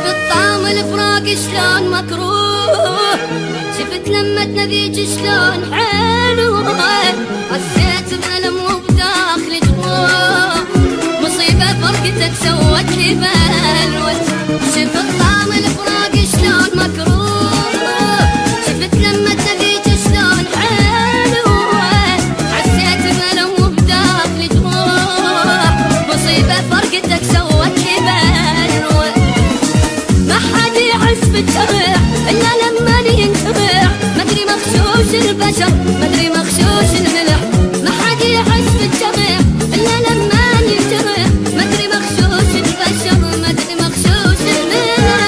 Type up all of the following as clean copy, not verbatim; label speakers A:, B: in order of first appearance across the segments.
A: شفت طعم الفراق شلون مكروه، شفت لمتنا بيج شلون حلوة، حسيت بألم وبداخلي جروح، مصيبة فرقتك سوت لي بلوى. شفت طعم الفراق شلون مكروه، شفت لمتنا بيج شلون حلوة، حسيت بألم وبداخلي جروح، مصيبة فرقتك سوت لي بلوى. ما حد يحس بالجرح إلا لما ينتبه، مدري مغشوش البشر مدري مغشوش الملح، ما حد يحس بالجرح إلا لما ينتبه، مدري مغشوش البشر مدري مغشوش الملح.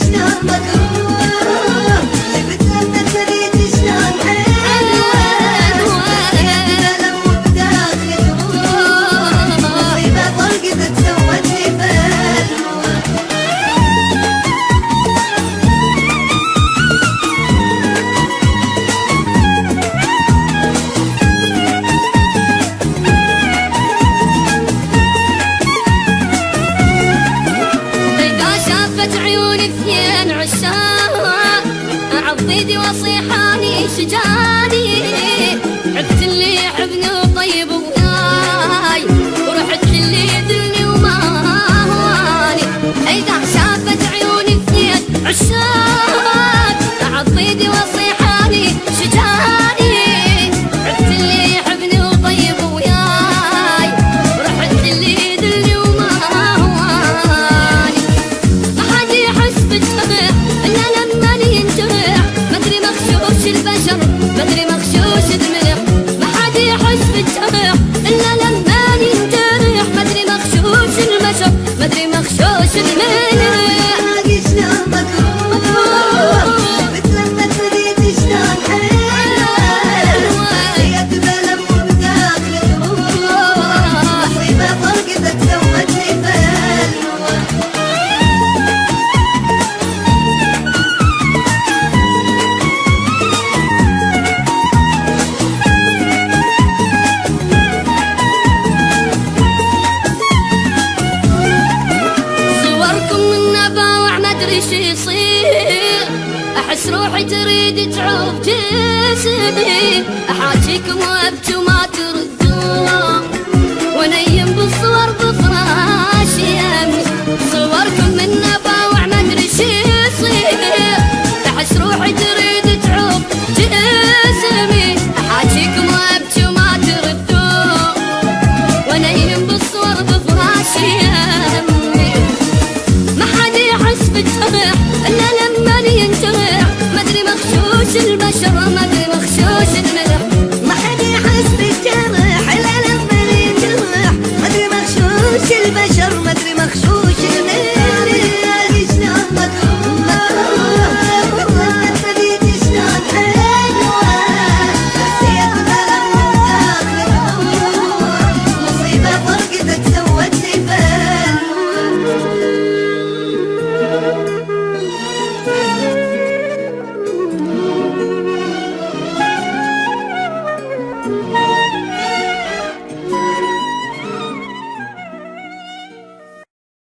B: شلون مكروه، شفت لما تريد شلون حلوة، ألم وبداخلي جروح، مصيبة فرقتك سوت لي بلوى.
A: عيوني اثنين عشاق عضيدي وصيحاني شجاني، عبت اللي يحبني وطيب وياي، ورحت للي يدلني وما هواني. اذا شافت عيوني اثنين عشاق عضيدي وصيحاني شجاني، عبت اللي يحبني وطيب وياي، ورحت للي يدلني وما هواني. إلا لما ينجرح مدري مغشوش البشر مدري مغشوش الملح، ما حد يحس بالجرح إلا لما ينجرح، مدري مغشوش البشر مدري مغشوش الملح.
B: شلون مكروه، شفت لما تريد شلون حلوة، حسيت بألم وبداخلي جروح، مصيبة فرقتك سوت لي بلوى.
A: مدري شي يصير، احس روحي تريد تعوف جسمي، احاجيكم وابكي وما ترضى